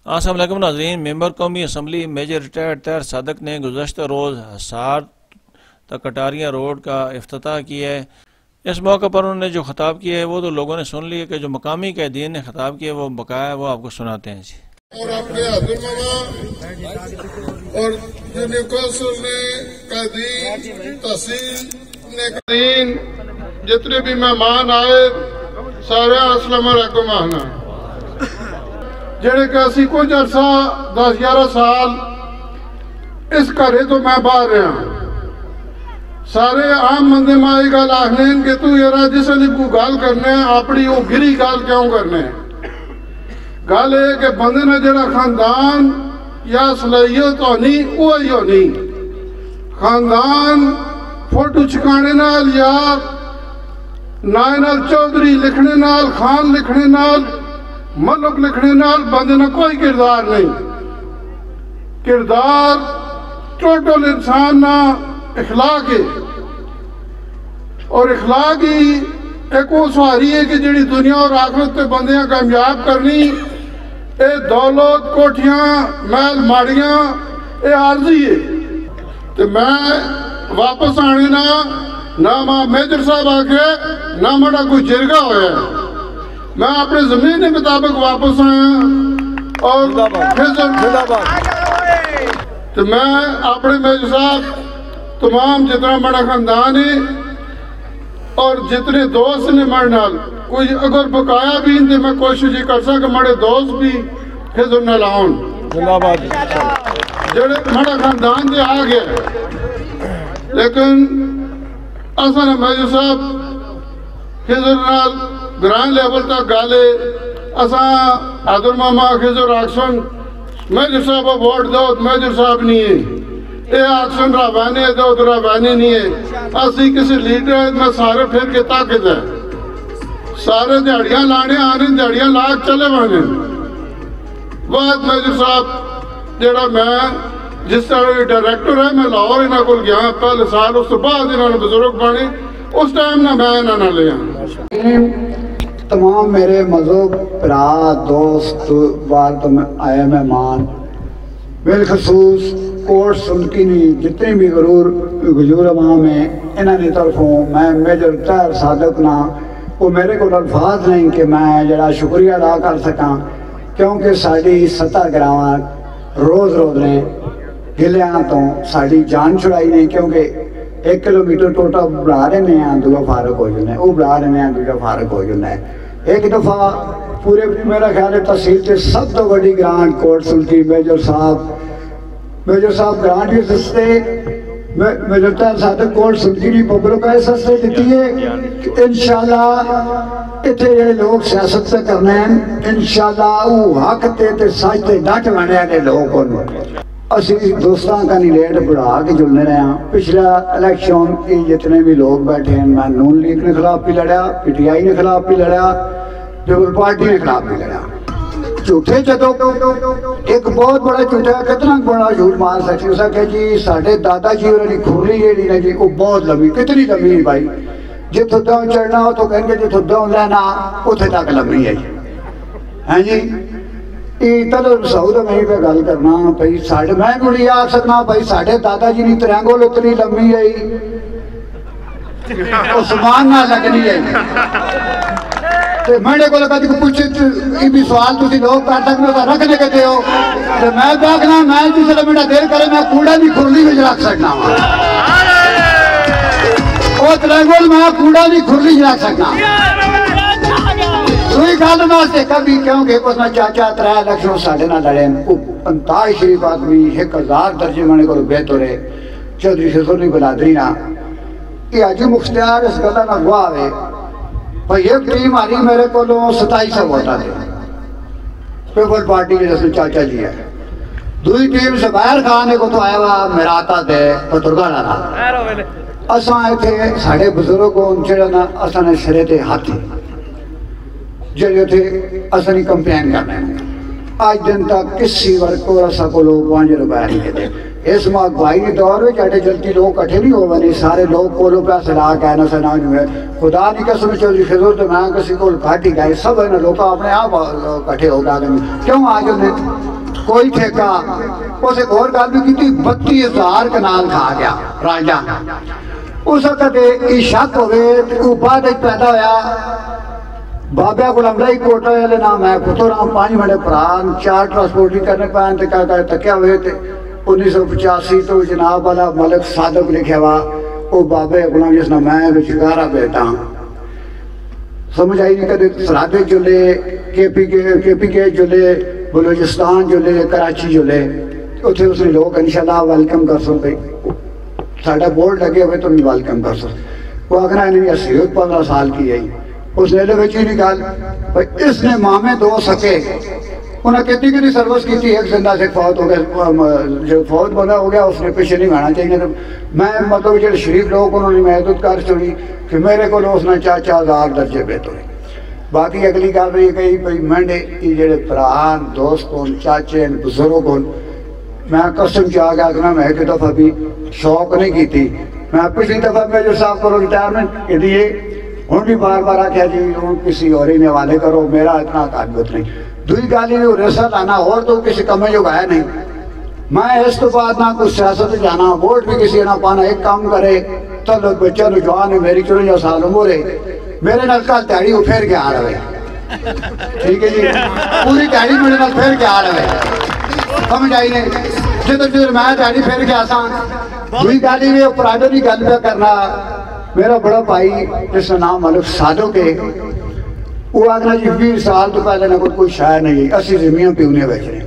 السلام علیکم ناظرین، ممبر قومی اسمبلی میجر ریٹائرڈ طاہر صادق نے گزشتہ روز حصار تک کٹاریاں روڈ کا افتتاح کیا ہے۔ اس موقع پر انہوں نے جو خطاب کیا ہے وہ تو لوگوں نے سن لیا، کہ جو مقامی قائدین نے خطاب کیا وہ بقایا وہ آپ کو سناتے ہیں جی۔ اور اپنے حضور ماما اور جو نیوکاسل نے قائدین تحصیل نے قائدین جتنے بھی مہمان آئے سارے السلام علیکم آنا جڑے کہ اسی کچھ عرصہ 10-11 سال اس گھرے تو میں باہر رہا سارے عام بندے مائی گل آخنے کہ تو یارا جس نے کو گال کرنے اپنی وہ گری گال کیوں کرنے گل ہے کہ بندے نے جڑا خاندان یا صلاحیت ہونی وہی ہونی خاندان فوٹو چکانے نال یا نائنال چودھری لکھنے نال خان لکھنے نال ملک لکھنے نال بندے نے کوئی کردار نہیں۔ کردار ٹوٹل انسان نہ اخلاق ہے، اور اخلاق ہی ایک وہ سواری ہے کہ جڑی دنیا اور آخرت تے بندیاں کامیاب کرنی۔ اے دولت کوٹھیاں محل ماڑیاں اے عارضی ہے۔ تو میں واپس آنے نہ ماں میجر صاحب آکے نہ مڑا کوئی جرگہ ہویا ہے، میں اپنے زمین کے مطابق واپس آیا اور تو میں اپنے میجر صاحب تمام جتنا بڑا خاندان ہے اور جتنے دوست نے مڑ نال کوئی اگر بقایا بھی ان میں کوشش یہ کر سکا مڑے دوست بھی خضر نہ لاؤن جڑے مڑا خاندان دے آ گیا، لیکن اصلا میجر صاحب خضر نال گران لیول تک گالے اساں حضر ماما خضر آکسن میجر صاحب ووٹ دو میجر صاحب نہیں ہے، اے آکسن رابانی دو تو رابانی نہیں ہے، اسی کسی لیڈر ہے میں سارے پھر کے طاقت ہے سارے دیڑیاں لانے آنے دیڑیاں لاکھ چلے بانے بعد میجر صاحب جڑا میں جس طرح ڈائریکٹر ہے میں لاہور انہاں کو گیا پہلے سال اس بعد انہوں نے بزرگ بانے اس ٹائم نہ میں نہ لیا۔ تمام میرے مذہب برا دوست بار تو آئے مہمان بالخصوص کوٹ سلطنی جتنے بھی غجور عوام ہیں انہوں نے طرفوں میں میجر طاہر صادق نہ وہ میرے کو الفاظ نہیں کہ میں جڑا شکریہ ادا کر سکاں، کیونکہ ساری 70 گراواں روز نے گلیاں تو ساری جان چھڑائی نہیں، کیونکہ 1 کلومیٹر ٹوٹا بڑھا رہے ہیں دوجا فارغ ہو جانا ہے، وہ بڑھا رہے ہیں دوجا فارغ ہو جانا ہے۔ ایک دفعہ پورے میرا خیال ہے تحصیل سے سب تو بڑی گرانٹ کوٹ سلطی میجر صاحب گرانٹ بھی سستے میجر طاہر صادق کوٹ سلطی نہیں پبلک ہے سستے دیتی ہے۔ انشاءاللہ اتنے جڑے لوگ سیاست سے کرنے ہیں انشاءاللہ وہ حق تے سچ تے ڈٹ بنے ہیں لوگ کو اسی دوستان کا نیلیٹ بڑھا کے جلنے رہے ہیں۔ پچھلا الیکشن کی جتنے بھی لوگ بیٹھے ہیں میں نون لیگ نے خلاف بھی لڑیا، پی ٹی آئی نے خلاف بھی لڑیا، پیپل پارٹی نے خلاف بھی لڑیا۔ جھوٹے جدو ایک بہت بڑا جھوٹا کتنا بڑا جھوٹ مار سکتی اسا کہ جی ساڑھے دادا جی اور کھولی جیڑی نے جی وہ بہت لمبی، کتنی لمبی بھائی جتو دوں چڑھنا ہو تو کہیں گے جتو دوں لینا اتھے تک لمبی ہے جی۔ تلر سعود میں ہی پہ گل کرنا بھائی ساڑھے میں گوڑی آگ سکنا بھائی ساڑھے دادا جی نہیں ترینگول اتنی لمبی ہے عثمان نہ لگنی ہے۔ میں نے کو لگا کہ پوچھے یہ بھی سوال تسی لوگ کر سکتے ہو رکھ لے کے ہو تو میں باقنا میں جس لئے میرا دیر کرے میں کوڑا بھی کھرلی میں رکھ سکنا ہوں، وہ ترینگول میں کوڑا بھی کھرلی میں رکھ سکنا سوئی گال واسطے کبھی کیونکہ اس میں چاچا 3 الیکشن ساڑھے نہ لڑے 45 شریف آدمی 1000 درجے میں کو بہتر ہے چودھری خضر بلادری نہ یہ عجیب مختار اس گلہ نہ گواہ ہے۔ بھئی ایک ٹیم آنی میرے کو 2700 ووٹا دے پیپل پارٹی کے جیسے چاچا جی ہے، دوئی ٹیم زبیر خانے کو تو آیا ہوا میراتا دے پترگانا نا اساں آئے تھے ساڑھے بزرگوں انچڑنا اساں نے سرے تھے ہاتھی جڑے تھے اساں نے کمپین کرنے آج دن تک کسی ورکو رسا کو لوگ 5 روپے نہیں دے اس مغوائی نے دور میں جاٹے جلتی لوگ کٹھے نہیں ہو بنی سارے لوگ کولو پیسے لا کہنا سنا جو خدا نہیں قسم چودھری خضر تو میں کسی کو گھاٹی گئے سب ہے نا لوگ اپنے آپ کٹھے ہو گئے کیوں آج انہیں کوئی ٹھیکا اس ایک اور گل بھی کی 32,000 کنال کھا گیا راجا اس وقت یہ شک ہوئے تو بعد پیدا ہویا بابیا کو لمڑائی کوٹا والے نام ہے پتر ہم 5 بڑے پران 4 ٹرانسپورٹ نہیں کرنے پائیں تے کہا تکیا ہوئے تھے 1985 تو جناب والا ملک صادق لکھا ہوا وہ بابے غلام جس نام ہے بچگارہ بیٹا سمجھ آئی نہیں کدے سرحدے جلے کے پی کے جلے بلوچستان جلے کراچی جلے اتنے اس نے لوگ انشاءاللہ ویلکم کر سو بھائی ساڑھا بورڈ لگے ہوئے تو نہیں ویلکم کر سو وہ اگر انہیں اسیوت 15 سال کی ہے اس نے لے بچی نکال اس نے مامے 2 سکے انہیں کتنی سروس کی تھی ایک زندہ سے فوت ہو گیا جو فوت بنا ہو گیا اس نے پیچھے نہیں گانا چاہیے میں مطلب جو شریف لوگ انہوں نے محدود کر چڑی کہ میرے کو اس نے 4,000 درجے بیت ہوئے باقی اگلی گل رہی کہی بھائی منڈے یہ جڑے پران دوست کون چاچے بزرگ کون میں قسم چاہ گیا کہ میں ایک دفعہ بھی شوق نہیں کی تھی میں پچھلی دفعہ میجر صاحب کو ریٹائرمنٹ کے لیے ہوں بھی بار بار آخیا جی کسی اور ہی حوالے کرو میرا اتنا تعلق نہیں دوئی گالی میں رسل آنا اور تو کسی کمے جو گایا نہیں میں اس تو بعد نہ کچھ سیاست جانا ووٹ بھی کسی نہ پانا ایک کام کرے تو لوگ بچہ نوجوان ہے میری 54 سال عمر ہے میرے نال کل تیاری وہ پھر کے آ رہے ٹھیک ہے جی پوری تیاری میرے نال پھر کے آ رہے سمجھ آئی نہیں جدھر جدھر میں تیاری پھر کے آسان دوئی گالی میں پرائیڈر کی گل پہ کرنا میرا بڑا بھائی جس کا نام ملک صادق ہے وہ آگنا جی 20 سال تو پہلے نہ کوئی شاعر نہیں ہے اسی زمین پیونے بیچ رہے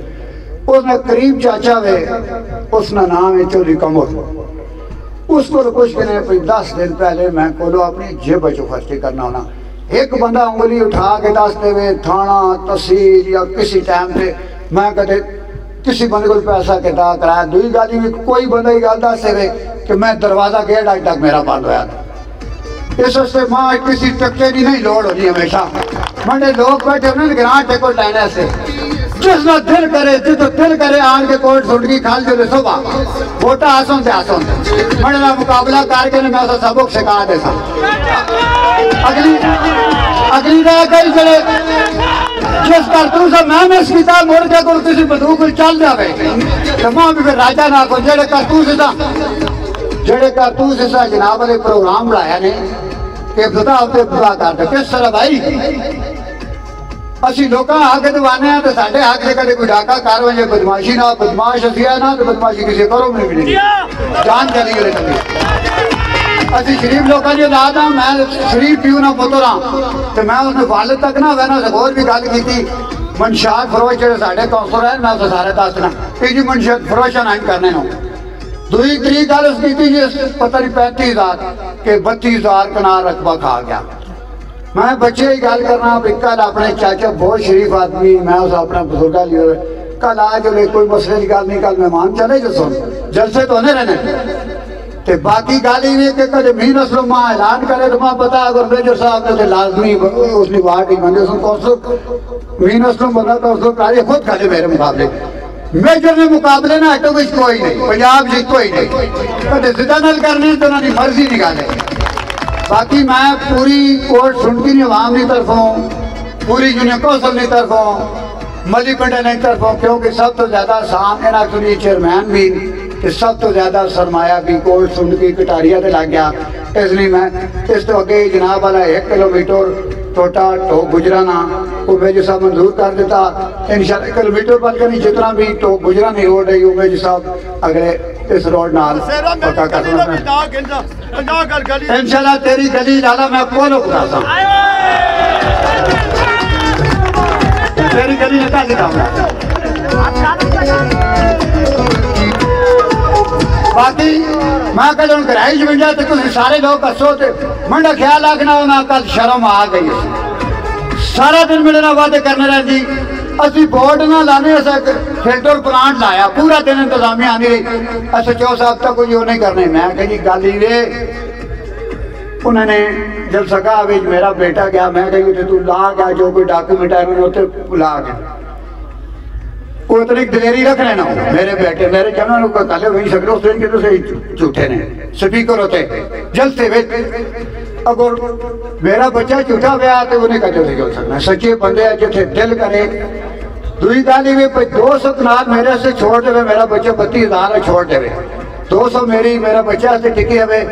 اس نے قریب چاچا ہوئے اس کا نام ہے چودھری قمر اس کو کچھ کہنے 10 دن پہلے میں کولو اپنی جیب بچو خرچے کرنا ہونا ایک بندہ انگلی اٹھا کے دستے ہوئے تھانہ تحصیل یا کسی ٹائم سے میں کہتے کسی بندے کو پیسہ کٹا کرایا دوئی گالی میں کوئی بندہ ہی گال دستے ہوئے کہ میں دروازہ گیٹ آج تک میرا بند ہویا تھا اس وقت ماں کسی ٹکے کی نہیں لوڑ ہونی ہمیشہ منڈے لوگ بیٹھے انہیں گرانٹ ٹیکو لینے سے جس نہ دل کرے جس دل کرے آن کے کوٹ سنٹ کی کھال جو لے صبح ووٹا آسون سے آسون منڈے نہ مقابلہ کار کے میں ایسا سبق سکھا دے سا اگلی رہ گئی جڑے جس کرتوں سے میں اس کتاب مڑ کے کوئی کسی بدو کو چل جاوے تو ماں بھی پھر راجہ نہ کو جڑے کرتوں سے تھا جڑے کرتوں سے تھا جناب علیہ پروگرام لایا نے کہ ابتدا ہوتے ابتدا کرتے کس طرح بھائی اسی لوکاں آگے دوانے ہیں تو ساڑھے آگے کدے کوئی ڈاکہ کارو ہے بدماشی نہ بدماش اسیا نہ تو بدماشی کسی کرو میں بھی نہیں جان چلی گئے کبھی اسی شریف لوکاں جو لادا میں شریف پیوں نہ پترا تو میں اس نے والد تک نہ وینا سے اور بھی گل کی تھی منشیات فروش جڑے ساڑھے کونسلر ہیں میں اسے سارے دسنا کہ جی منشیات فروش نہیں کرنے ہوں دوئی تری گل اس کی تھی جی پتہ نہیں 35,000 کہ 32,000 کنار رقبہ کھا گیا میں بچے ہی گل کرنا کل اپنے چاچا بہت شریف آدمی میں اس اپنا بزرگا لیا کل آج انہیں کوئی مسئلے کی گل نہیں کل مہمان چلے جو سن جلسے تو نہیں رہنے تے باقی گالی بھی کہ کل مین اسلم ماں اعلان کرے تو ماں پتا اگر میجر صاحب نے لازمی اس نے بات نہیں بندے سن کونسل مین اسلم بندہ کونسل کاری خود کھلے میرے مقابلے میجر نے مقابلے نہ ہٹو کچھ کوئی نہیں پنجاب سے کوئی نہیں کدے زدہ نل کرنے تو نہ مرضی نکالے باقی میں پوری کوٹ سنٹی نہیں عوام نہیں طرفوں پوری یونین کونسل نہیں طرفوں ملی پنڈے نہیں طرفوں کیونکہ سب تو زیادہ آسان ہے ایکچولی چیئرمین بھی کہ سب تو زیادہ سرمایہ بھی کوٹ سنٹی کٹاریہ دے لگ گیا اس لیے میں اس تو اگے جناب والا 1 کلومیٹر ٹوٹا ٹوک گجرانا وہ میجر صاحب منظور کر دیتا انشاءاللہ کلومیٹر بلکہ نہیں جتنا بھی ٹوک گجرانی روڈ ہے وہ میجر صاحب اگلے اس روڈ نال پکا کرنا انشاءاللہ تیری گلی لالا میں کولو بتاتا ہوں تیری گلی نکا دکھاؤں باقی میں کہا جب گرائش بن جائے تو کچھ سارے لوگ کسو تھے منڈا خیال آگنا ہونا کل شرم آ گئی سارا دن ملنا باتیں کرنے رہے دی اسی بورڈ نہ لانے ایسا فلٹر پلانٹ لایا پورا دن انتظامی آنی رہی ایسا 4 صاحب تک کوئی نہیں کرنے میں کہا جی گالی رے انہوں نے جب سکا بھی میرا بیٹا گیا میں کہا تو لا گیا جو کوئی ڈاکومنٹ آئے انہوں نے لا گیا وہ اتنی دلیری رکھ لینا ہوں میرے بیٹے میرے جنہوں نے کہا وہی سکرے اس دن کے تو صحیح جھوٹے نے سپیکر ہوتے جلتے اگر میرا بچہ جھوٹا گیا تو انہیں کہتے تھے جو سکنا سچے بندے جتھے دل کرے دوئی گالی بھی 200 کنال میرے سے چھوڑ دے میرا بچہ 32,000 چھوڑ دے 200 میرا بچہ سے ٹکی ہے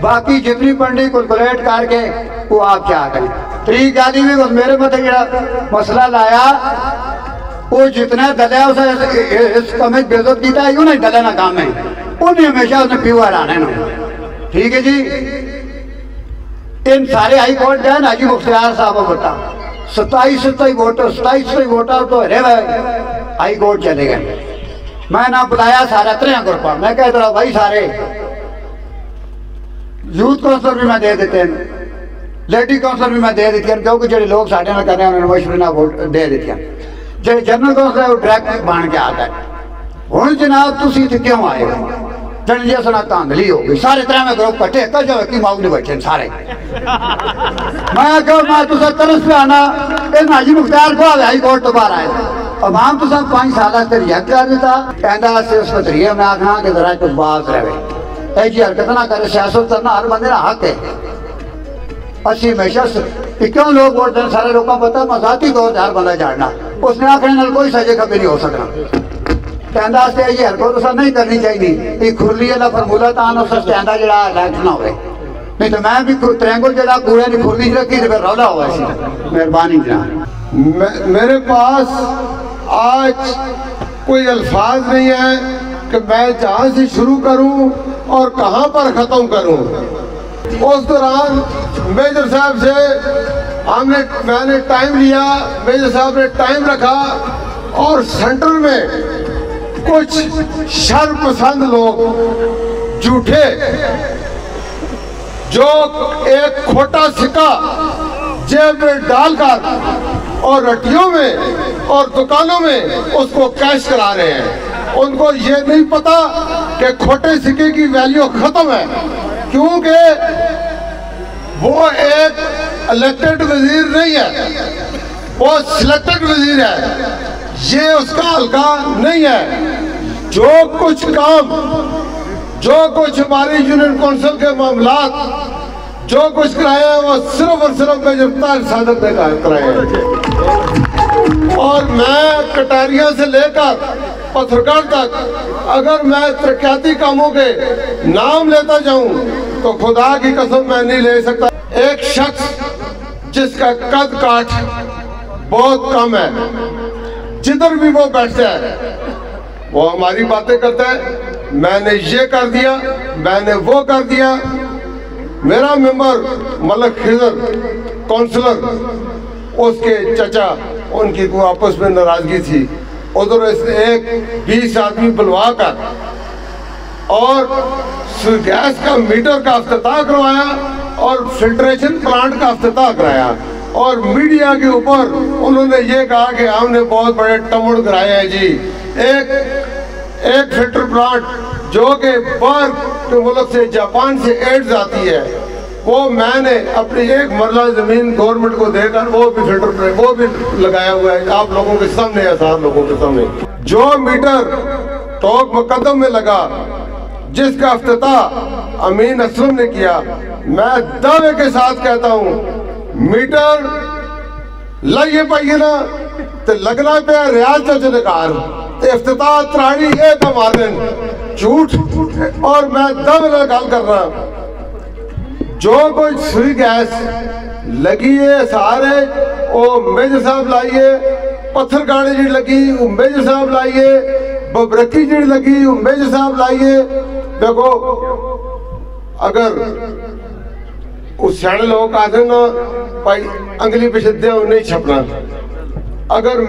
باقی جتنی پنڈی کلکولیٹ کر کے وہ آپ کیا کریں. 3 گالی بھی میرے مطلب جڑا مسئلہ لایا وہ جتنا دلیا اسے اس کمیں بے عزت کیتا ہے انہیں دلیا نہ کام ہے انہیں ہمیشہ اس نے پیو ہرانے نا. ٹھیک ہے جی. ان سارے ہائی کورٹ جائے حاجی مختار صاحب بتا 27 ووٹر تو ہرے ہائی کورٹ چلے گئے. میں نہ بلایا سارا 3 گروپا میں کہتا رہا بھائی سارے یوتھ کونسلر بھی میں دے دیتے ہیں لیڈی کونسلر بھی میں دے دیتے ہیں کیونکہ جڑے لوگ ساڑھے نہ کرنے انہوں نے مشورہ ووٹ دے دیتے ہیں. جڑے جنرل کونسلر وہ ڈائریکٹ بان کے آتا ہے. ہوں جناب تسی تھے کیوں آئے ہو جن جیسا نہ کاندلی ہو گئی سارے 3 گروپ کٹے کل جو کی ماؤں نے بچے سارے. میں کہا میں تو سر ترس پہ آنا ان حاجی مختار کو آگے ہائی کورٹ تو باہر آئے عوام تو سب 5 سالہ سے ریاض کر دیتا کہندہ سے اس پر تریہ میں آکھنا کہ ذرا کچھ باز رہے اے جی حرکت نہ کرے سیاست کرنا ہر بندے نہ حق ہے. اسی ہمیشہ کیوں لوگ ووٹ دیں سارے لوگوں کو پتا مذاتی طور ہر بندہ جاڑنا اس نے آکھنے نال کوئی سجے کبھی نہیں ہو سکنا. کہندہ سے یہ حرکت تو سر نہیں کرنی چاہیے یہ کھرلی اللہ فرمولہ تانا سر کہندہ جڑا الیکٹ نہ ہوئے نہیں تو میں بھی ترینگل جڑا کوڑے نہیں کھرلی رکھی تو پھر رولا ہوا اسی مہربانی جناب. میرے پاس آج کوئی الفاظ نہیں ہے کہ میں جہاں سے شروع کروں اور کہاں پر ختم کروں. اس دوران میجر صاحب سے میں نے ٹائم لیا میجر صاحب نے ٹائم رکھا اور سینٹر میں کچھ شر پسند لوگ جھوٹے جو ایک کھوٹا سکہ جیب میں ڈال کر اور رٹیوں میں اور دکانوں میں اس کو کیش کرا رہے ہیں. ان کو یہ نہیں پتا کہ کھوٹے سکے کی ویلیو ختم ہے کیونکہ وہ ایک الیکٹڈ وزیر نہیں ہے وہ سلیکٹڈ وزیر ہے. یہ اس کا حلقہ نہیں ہے. جو کچھ کام جو کچھ ہماری یونین کونسل کے معاملات جو کچھ کرائے ہیں وہ صرف اور صرف میجر طاہر صادق نے کرائے ہیں. اور میں کٹاریاں سے لے کر پتھرگڑھ تک اگر میں ترقیاتی کاموں کے نام لیتا جاؤں تو خدا کی قسم میں نہیں لے سکتا. ایک شخص جس کا قد کاٹ بہت کم ہے جدھر بھی وہ بیٹھتا ہے وہ ہماری باتیں کرتا ہے میں نے یہ کر دیا میں نے وہ کر دیا. میرا ممبر ملک خضر کونسلر اس کے چچا ان کی کوئی آپس میں ناراضگی تھی ادھر اس نے ایک 20 آدمی بلوا کر اور گیس کا میٹر کا افتتاح کروایا اور فلٹریشن پلانٹ کا افتتاح کرایا اور میڈیا کے اوپر انہوں نے یہ کہا کہ ہم نے بہت بڑے ٹمڑ کرائے ہیں جی. ایک فلٹر پلانٹ جو کہ باہر کے ملک سے جاپان سے ایڈز آتی ہے وہ میں نے اپنی 1 مرلہ زمین گورنمنٹ کو دے کر وہ بھی فلٹر وہ بھی لگایا ہوا ہے آپ لوگوں کے سامنے آسان لوگوں کے سامنے. جو میٹر ٹوک مقدم میں لگا جس کا افتتاح امین اسلم نے کیا میں دعوے کے ساتھ کہتا ہوں میٹر لائیے پائیے نا تو لگنا پہ ریاض چچے کار افتتاح تراڑی ایک مارن جھوٹ اور میں دعوے میں گل کر رہا جو کچھ سوئی گیس لگی ہے سارے وہ میجر صاحب لائیے پتھر گاڑی جڑی لگی وہ میجر صاحب لائیے ببرکی جڑی لگی وہ میجر صاحب لائیے. دیکھو اگر اس سیانے لوگوں کا آدھے نا بھائی انگلی پیچھے دے نہیں چھپنا اگر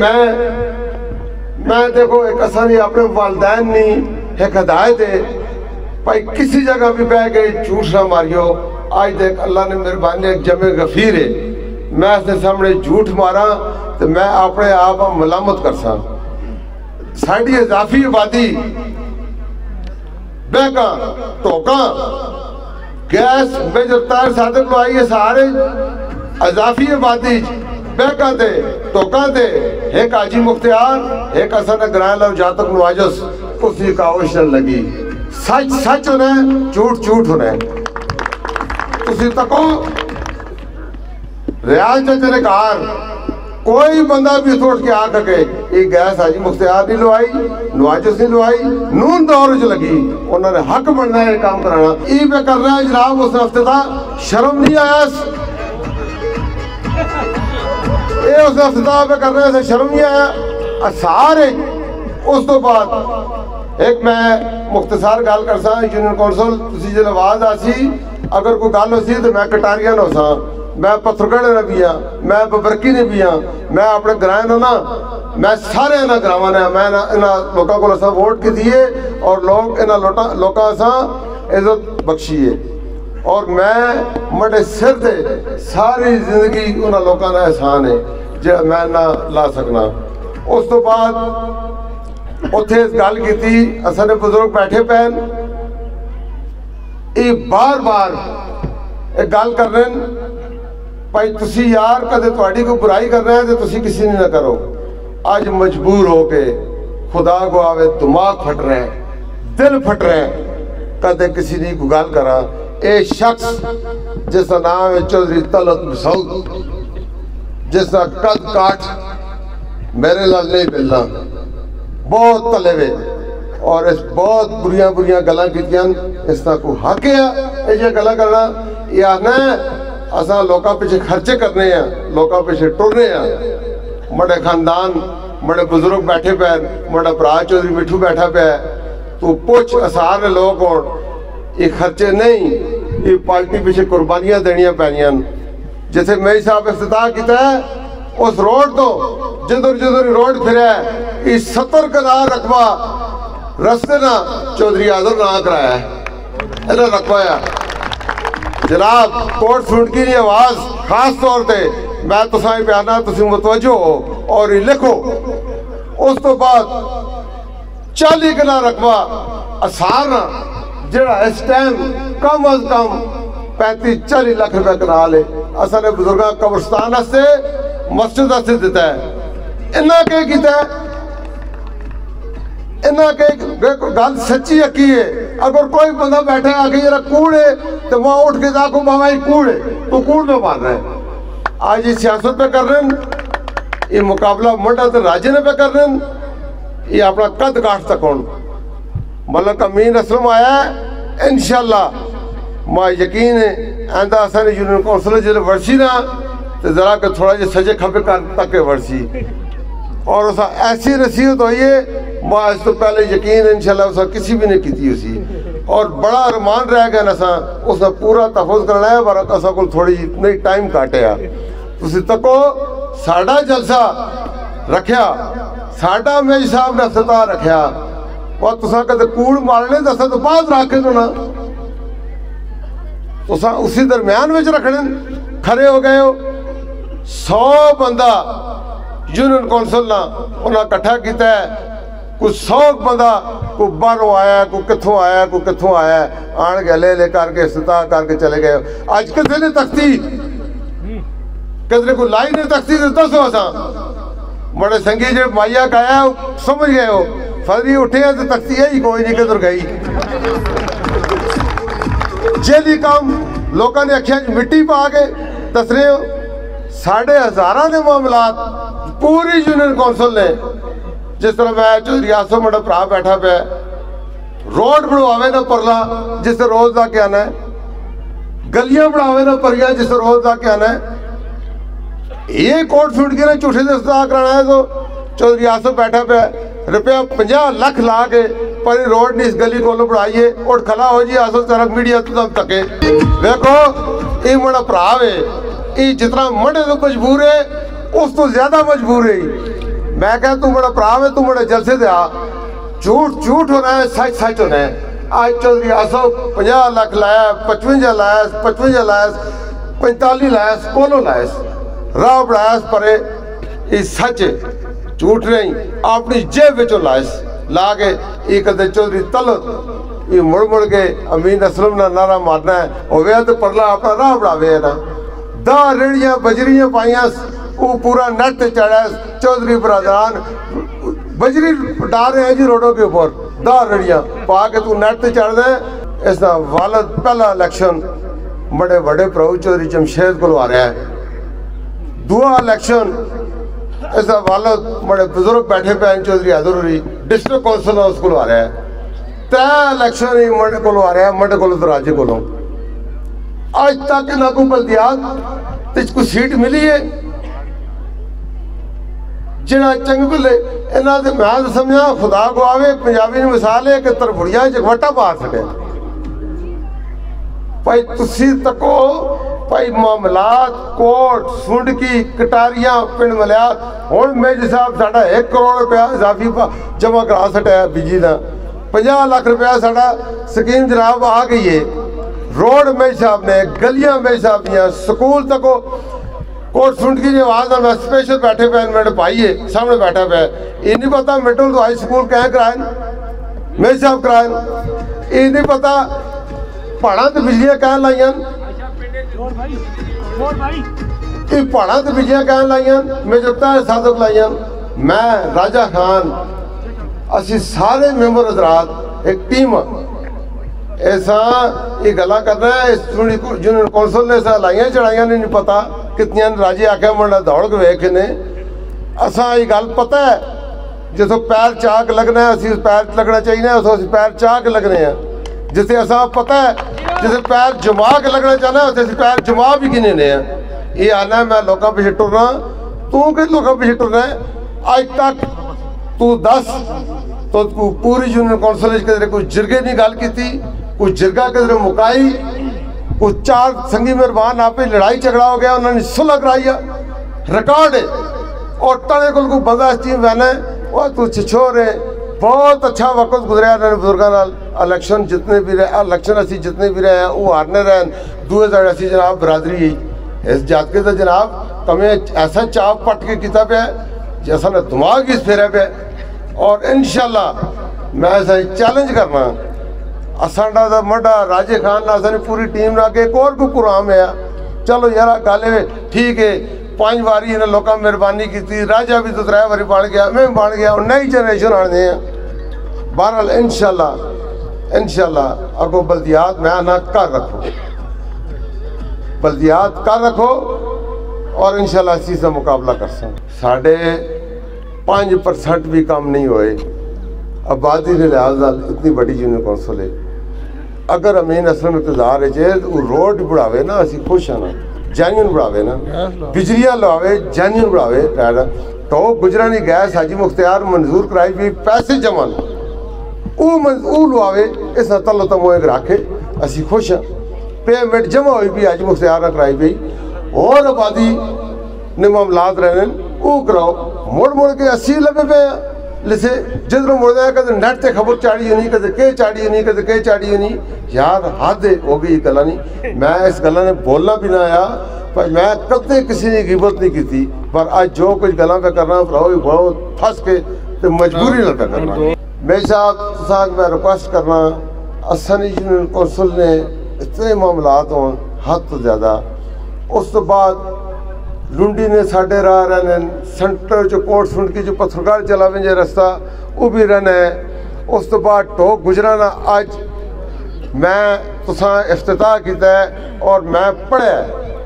میں دیکھو ایک آسانی اپنے والدین نہیں ایک ہدایت ہے بھائی کسی جگہ بھی بہ گئے جھوٹ نہ ماریو. آج دیکھ اللہ نے مہربانی ایک جمع غفیر ہے میں اس نے سامنے جھوٹ مارا تو میں اپنے آپ ملامت کر سا. ساڑھی اضافی آبادی بہکاں ٹوکاں گیس میجر طاہر صادق کو آئیے سارے اضافی آبادی بہکاں دے ٹوکاں دے ایک حاجی مختار ایک حسن گرائل اور جاتک نواجس اسی کاوش لگی. سچ سچ انہیں جھوٹ جھوٹ انہیں تسی تکو ریاض چچے نے کہا کوئی بندہ بھی اٹھ کے آ سکے یہ گیس حاجی مختار نہیں لوائی، نواجس نہیں لوائی، نون دور چ لگی، انہوں نے حق بننا ہے کام کرانا ای پہ کر رہا ہے جناب۔ اس ہفتے تھا شرم نہیں آیا، یہ اس ہفتے تھا پہ کر رہے سے شرم نہیں آیا سارے۔ اس تو بعد ایک میں مختصر گل کر سا یونین کونسل تسی جل آواز آسی اگر کوئی گل ہو سی تو میں کٹاریاں نہ سا، میں پتھرگڑھ نہ بھی ہاں، میں ببرکی نے بھی ہاں، میں اپنے گرائیں نہ میں سارے انہاں گراواں نے میں انہاں لوکاں کو اساں ووٹ کی دیے اور لوگ انہاں لوکاں اساں عزت بخشیے اور میں مڑے سر تے ساری زندگی انہاں لوکاں دا احسان ہے جڑا میں نہ لا سکنا۔ اس تو بعد اتھے اس گل کی تھی اساں نے بزرگ بیٹھے پین یہ بار بار ایک گل کر رہے ہیں بھائی تسی یار کدے تواڈی کو برائی کر رہے ہیں تو تسی کسی نے نہ کرو، آج مجبور ہو کے خدا کو آوے دماغ پھٹ رہے ہیں، دل پھٹ رہے ہیں کدے کسی نے کو گل کرا۔ اے شخص جس کا نام ہے چودھری طلعت مسعود جس کا قد کاٹ میرے لال نہیں ملنا بہت تلے ہوئے اور اس بہت بریاں گلاں کیتیاں اس کا کو حق ہے یہ گلاں کرنا یہ آنا ہے اساں لوکاں پیچھے خرچے کرنے ہیں لوکاں پیچھے ٹرنے ہیں۔ بڑے خاندان بڑے بزرگ بیٹھے پہ بڑا برا چودھری مٹھو بیٹھا پہ تو پوچھ اسارے لوگ ہو یہ خرچے نہیں یہ پارٹی پیچھے قربانیاں دینیاں پینیاں۔ جیسے میری صاحب افتتاح کیتا ہے اس روڈ تو جدر روڈ پھرے یہ 70 کنال رقبہ رستے نہ چودھری آزم نہ کرایا ہے انہوں رقبہ ہے جناب۔ کوٹ سنٹکی نہیں آواز خاص طور تے میں تو سائیں پیانا تسی متوجہ ہو اور یہ لکھو۔ اس تو بعد 40 کنال رقبہ اسارنا جڑا اس ٹائم کم از کم 35-40 لاکھ روپے کنال ہے اساں نے بزرگاں قبرستان سے مسجد سے دیتا ہے۔ انہاں کے کیتا ہے انہاں کے گل سچی یقی ہے اگر کوئی بندہ بیٹھا ہے آگے یہ کوڑ ہے تو وہاں اٹھ کے جاکو بابا یہ کوڑ ہے تو کوڑ میں مار رہے ہیں۔ آج یہ سیاست پہ کر رہے ہیں یہ مقابلہ منڈا تو راجے نے پہ کر رہے ہیں یہ اپنا قد کاٹ تکون ملک امین اسلم آیا ہے انشاءاللہ ماں یقین ہے آئندہ اساں یونین کونسل جلے ورسی نہ تو ذرا کہ تھوڑا جے سجے کھپے کر تک ورسی اور اسا ایسی نصیحت ہوئی ہے ماں اس تو پہلے یقین انشاءاللہ اسا کسی بھی نے کیتی اسی اور بڑا ارمان رہ گیا نسا اسا پورا تحفظ کرنا ہے برات اسا کو تھوڑی نئی ٹائم کاٹے ہیں تسی تکو ساڑھا جلسہ رکھیا ساڑھا میج صاحب نے افتتاح رکھیا اور تسا کہتے کوڑ مارنے دسا تو بعد رکھے تو نا تسا اسی درمیان میں رکھنے کھڑے ہو گئے ہو 100 بندہ یونین کونسل نہ انہاں کٹھا کیتا ہے کوئی 100 بندہ کوئی باہروں آیا ہے کوئی کتھوں آیا ہے کوئی کتھوں آیا ہے آن کے لے کر کے افتتاح کر کے چلے گئے ہو۔ آج کسی نے تختی کسی کو لائی نے تختی تو دسو اساں بڑے سنگی جو مائیا کا آیا سمجھ گئے ہو فضری اٹھے ہیں تو تختی ہے ہی کوئی نہیں کدھر گئی جیلی کام لوکاں نے اکھیاں مٹی پا کے دس رہے ہو 10,500 نے معاملات پوری یونین کونسل نے جس طرح میں چودھری آسو مڑا پرا بیٹھا پہ روڈ بڑھواوے نہ پرلا جس سے روز دا کیا آنا ہے گلیاں بڑھاوے نہ پریا جس سے روز دا کیا آنا ہے یہ کوٹ سوٹ کے نے چوٹھے سے افتتاح کرانا ہے تو چودھری آسو بیٹھا پہ روپیہ 50 لاکھ لا کے پر روڈ نے اس گلی کو لو بڑھائیے اور کھلا ہو جی آسو طرف میڈیا تو دم تکے دیکھو یہ مڑا پراوے یہ جتنا مڑے تو مجبور ہے اس تو زیادہ مجبور ہے میں کہا تو بڑا پراوے تو بڑا جلسے دے آ جھوٹ ہونا ہے سچ سچ ہونا ہے آج چودھری آسو 50 لاکھ لایا 55 لایا 45 لایا کولو لایا راہ بڑھایا پرے یہ سچ ہے جھوٹ نہیں اپنی جیب وچوں لائس لا کے یہ کہتے چودھری طلعت یہ مڑ کے امین اسلم نہ نعرہ مارنا ہے اور وہ تو پرلا اپنا راہ بڑھاوے ہے نا دا ریڑیاں بجریاں پائیاں وہ پورا نیٹ چڑھا ہے چودھری برادران بجری ڈال رہے ہیں جی روڈوں کے اوپر دا ریڑیاں پا کے تو نیٹ چڑھ دیں اس کا والد پہلا الیکشن بڑے بڑے پرو چودھری جمشید کو لوا رہا ہے دعا الیکشن اس کا والد بڑے بزرگ بیٹھے پہ چودھری حیدر علی ڈسٹرکٹ کونسل اس کو آ رہا ہے 3 الیکشن ہی منڈے کو آ رہا ہے منڈے کو راجے کو آج تک نہ کوئی بلدیات کوئی سیٹ ملی ہے جڑا چنگ بلے انہاں دے میں سمجھا خدا کو آوے پنجابی نے مثال ہے کہ تربڑیاں چکوٹا پار سکے بھائی تسی تکو بھائی معاملات کوٹ سنڈکی کٹاریاں پنڈ ملیات ہوں میجر صاحب ساڑھا 1 کروڑ روپیہ اضافی جمع کرا سٹیا بجلی دا 50 لاکھ روپیہ ساڑھا سکیم جناب آ گئی ہے روڈ میجر صاحب نے گلیاں میجر صاحب دیا سکول تکو کوٹ سنڈکی کی آواز میں اسپیشل بیٹھے پہ میرے بھائی ہے سامنے بیٹھا پہ یہ نہیں پتا مڈل تو ہائی سکول کہیں کرائیں میجر صاحب کرائیں یہ نہیں پتا پہاڑاں تے بجلیاں کہیں لائیں یہ پہاڑاں تے بجلیاں کہیں لائیں میجر طاہر صادق لائیں میں راجہ خان اسی سارے ممبر حضرات ایک ٹیم ایسا یہ گلا کرنا ہے جنہوں کونسل نے ایسا لائیاں چڑھائیاں نہیں پتا کتنیاں راجے آکھے منڈا دوڑ کے ویکھے نے اساں یہ گل پتہ ہے جسو پیر چاک لگنا ہے اسی پیر لگنا چاہیے اسو پیر چاک لگنے ہیں جسے اساں پتہ ہے جسے پیر جما کے لگنا چاہنا ہے اسے پیر جما بھی کنے نے ہیں یہ آنا ہے میں لوگوں پہ ٹرنا تو کہ لوگوں پہ ٹرنا ہے آج تک تو 10 تو پوری یونین کونسل کے کوئی جرگے نہیں گل کی تھی کوئی جرگہ کے ذریعے مکائی کوئی 4 سنگی مہربان آپ پہ لڑائی جھگڑا ہو گیا انہوں نے صلح کرائی ریکارڈ ہے اور تڑے کو بندہ اس ٹیم بہنا ہے وہ تو چھچور ہے بہت اچھا وقت گزریا انہوں نے بزرگاں الیکشن جتنے بھی رہے الیکشن اسی جتنے بھی رہے ہیں وہ ہارنے رہے دوئے زڑ اسی جناب برادری ہی اس جات کے تو جناب کمیں ایسا چاپ پٹ کے کیتا پہ جیسا نے دماغ اس پھیرے پہ اور انشاءاللہ میں ایسا چیلنج کرنا اسانڈا دا مڈا راجے خان نہ اسانی پوری ٹیم نہ کہ ایک اور کو قرآن ہے چلو یارا گالے ٹھیک ہے 5 باری انہیں لوکاں مہربانی کی تھی راجہ بھی تو 3 باری بڑھ گیا میں بڑھ گیا اور نئی جنریشن آنے ہیں بہرحال انشاءاللہ اگو بلدیات میں آنا کر رکھو بلدیات کر رکھو اور انشاءاللہ اسی سے مقابلہ کر سکیں 5% بھی کم نہیں ہوئے آبادی نے لحاظ اتنی بڑی یونین کونسل ہے اگر امین اسلم اقتدار ہے جے وہ روڈ بڑھاوے نا اسی خوش ہیں نا جینیون بڑھاوے نا بجلیاں لواوے جینیون بڑھاوے تو گجرانی گیس حاجی مختار منظور کرائی بھی پیسے جمع او لواوے اس نے تعلق تمہیں ایک راکھے اسی خوش ہیں پیمنٹ جمع ہوئی بھی حاجی مختار نہ کرائی بھی اور آبادی نے معاملات رہنے او کراؤ مڑ کے 80 لبے پہ ہیں لسے جدروں مڑ دیا کہتے نیٹ تے خبر چاڑی ہونی کہتے کہ چاڑی ہونی کہتے کہ چاڑی ہونی یار حد ہو گئی گلہ نہیں میں اس گلہ نے بولنا بھی نہ آیا پر میں کبتے کسی نے غیبت نہیں کی تھی پر آج جو کچھ گلہ پہ کرنا پراؤ بہت پھنس کے تو مجبوری نہ پہ کرنا میں صاحب میں ریکویسٹ کرنا اسانی یونین کونسل نے اتنے معاملات ہوں حد تو زیادہ اس تو بعد لنڈی نے ساڑھے راہ رہنے سنٹر جو کوٹ سنڈ کی جو پتھرگار چلا وینجے رستہ وہ بھی رہنے اس تو بعد ٹوک گجرانا آج میں تساں افتتاح کیتا ہے اور میں پڑھے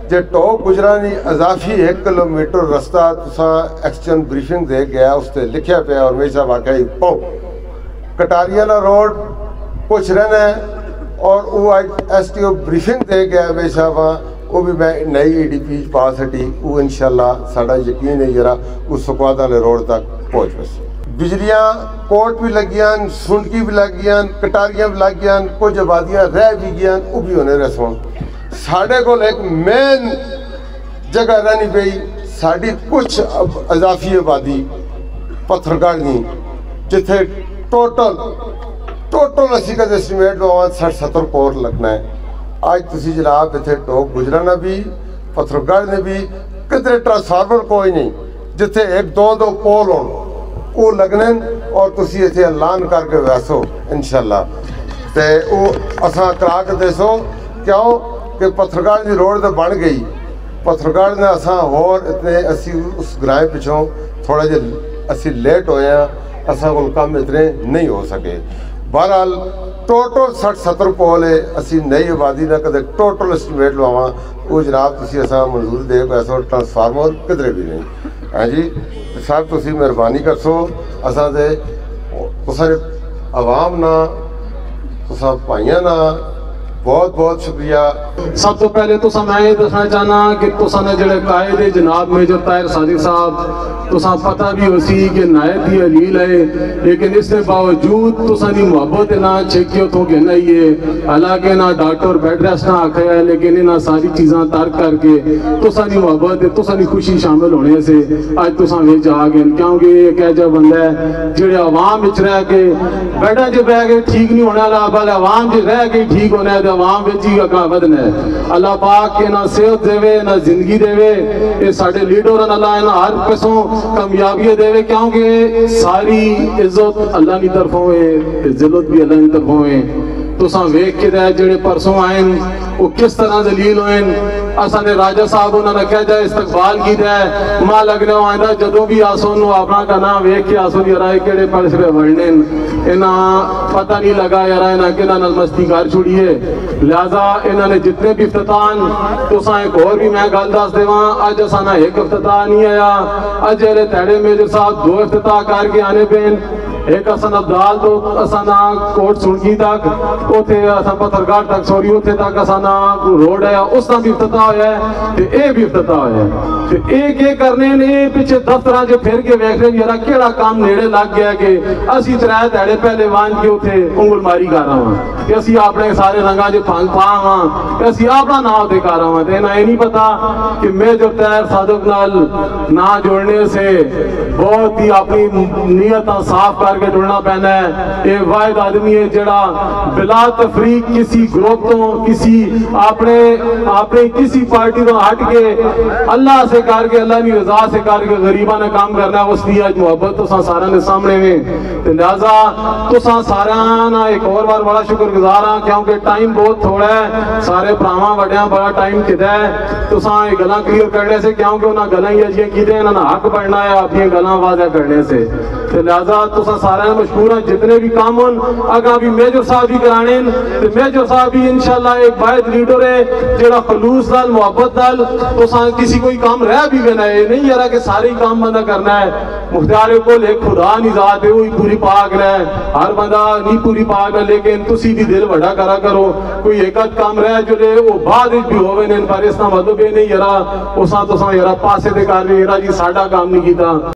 جے ٹوک گجرانی اضافی 1 کلومیٹر رستہ تساں ایکسچن بریفنگ دے گیا اس تے لکھیا پہ اور میرے صاحب آکھا ہی پاؤ کٹاریانہ روڈ کچھ رہنے اور وہ آج ایس ٹی او بریفنگ دے گیا میرے صاحب وہ بھی میں نئی ای ڈی پی پاس ہٹی وہ انشاءاللہ ساڑھا یقین ہے جرا اس سکوادہ لے روڈ تک پہنچ بس بجلیاں کوٹ بھی لگیاں سنڈکی بھی لگیاں کٹاریاں بھی لگیاں کچھ آبادیاں رہ بھی گیاں وہ بھی ہونے رسوں ساڑھے کو ایک مین جگہ رہنی پئی ساڑھی کچھ اضافی آبادی پتھرگڑھ نہیں جتھے ٹوٹل اسی کا اسٹیمیٹ میں 60-70 کور لگنا ہے آج تسی جناب اتھے ٹوک گجرانا بھی پتھرگڑھ نے بھی کدھر ٹرانسفارمر کوئی نہیں جتھے 1-2 پول ہوں وہ لگنے اور تسی اتھے اعلان کر کے ویسو انشاءاللہ تے وہ اساں کرا کے دیسو کیوں کہ پتھرگڑھ دی روڈ تے بن گئی پتھرگڑھ نے اساں اور اتنے اسی اس گرائے پچھوں تھوڑا جے اسی لیٹ ہوئے ہیں اساں کو کام اتنے نہیں ہو سکے بہرحال ٹوٹل 60-70 پول ہے اسی نئی آبادی نہ کدے ٹوٹل اسٹیمیٹ لواں وہ جناب تسی اساں منظور دے کو ایسا ٹرانسفارمر کدھر بھی نہیں ہاں جی صاحب تسی مہربانی کرسو اساں دے تساں عوام نا تساں بھائیاں نا بہت بہت شکریہ. سب تو پہلے تو میں یہ دسنا چاہنا کہ تساں نے جڑے قائد جناب میجر طاہر صادق صاحب تساں پتہ بھی ہو سی کہ نہایت ہی علیل ہے لیکن اس کے باوجود تساں دی محبت نہ چھکیو تو کہ نہیں ہے حالانکہ نہ ڈاکٹر بیڈ ریسٹ نہ آکھیا ہے لیکن انہاں ساری چیزاں ترک کر کے تساں دی محبت تساں دی خوشی شامل ہونے سے اج تساں وچ آ گئے کیونکہ ایک ایجا بندہ ہے جڑے عوام وچ رہ کے بیڈاں 'چ بیٹھ کے ٹھیک نہیں ہونے والا بلکہ عوام 'چ رہ کے ٹھیک ہونا ہے عوام وچ ہی اگاں ودنا ہے. اللہ پاک انہاں صحت دے انہاں زندگی دے اے ساڈے لیڈر اللہ انہاں ہر قسم کامیابی دے کیونکہ ساری عزت اللہ کی طرفوں ہے ذلت بھی اللہ کی طرفوں ہے. تساں ویکھ کے دے جڑے پرسوں آئے وہ کس طرح ذلیل ہوئے اساں نے راجہ صاحب انہوں نے کہہ جائے استقبال کی دے ماں لگنے آئندہ جدوں بھی آسو نو اپنا کا نام ویکھ کے آسو دی رائے کیڑے پڑھ سے ورنے انہاں پتہ نہیں لگا یار انہاں کنہاں نال مستی کر چھڑیے. لہذا انہوں نے جتنے بھی افتتاح تساں ایک اور بھی میں گل دس دیواں اج اساں نہ ایک افتتاح نہیں آیا اج جڑے تیڑے میجر صاحب 2 افتتاح کر کے آنے پین ایک اساں عبدال تو اساں کوٹ سنکی تک اوتھے اساں پتھرگاہ تک سوری اوتھے تک اساں روڈ ہے اس دا بھی افتتاح ہویا ہے تے اے بھی افتتاح ہویا ہے تے ایک ایک کرنے نے پیچھے دفتراں جو پھر کے ویکھ رہے یارا کیڑا کام نیڑے لگ گیا کہ اسی ترے تیڑے پہلے وان کے اوتھے انگل ماری کر رہا ہاں کہ اسی اپنے سارے رنگاں جو پھنگ پا ہاں کہ اسی اپنا نام دے کر رہا ہاں تے انہیں نہیں پتا کہ میجر طاہر صادق نال نہ جوڑنے سے بہت ہی اپنی نیتاں صاف کر کے جڑنا پہنا ہے. یہ واحد آدمی ہے جڑا بلا تفریق کسی گروپ تو کسی اپنے کسی پارٹی تو ہٹ کے اللہ سے کر کے اللہ کی رضا سے کر کے غریباں نے کام کرنا ہے. اس لیے آج محبت تو سارا نے سامنے میں لہذا تو سارا نا ایک اور بار بڑا شکر گزار ہاں کیونکہ ٹائم بہت تھوڑا ہے سارے پراواں وڈیاں بڑا ٹائم کدا ہے تو یہ گلاں کلیئر کرنے سے کیونکہ انہاں گلاں ہی اجیاں کیتے انہاں حق بننا ہے اپنی گلاں واضح کرنے سے لہذا تو سارے مشکور ہیں جتنے بھی کام ہوں اگاں بھی میجر صاحب بھی کرانے تو میجر صاحب بھی انشاءاللہ ایک واحد لیڈر ہے جڑا خلوص دل محبت دل تو کسی کوئی کام رہ بھی گنا ہے نہیں یارا کہ سارے کام بندہ کرنا ہے. مختار کول ایک خدا نہیں ذات ہے وہی پوری پاک رہے ہر بندہ نہیں پوری پاک ہے لیکن تسی بھی دل بڑا کرا کرو کوئی ایک کام رہ جو لے وہ بعد بھی ہوئے نہیں پر اس کا مطلب یہ نہیں یارا اساں تو یارا پاسے دے کر یارا جی ساڈا کام نہیں کیتا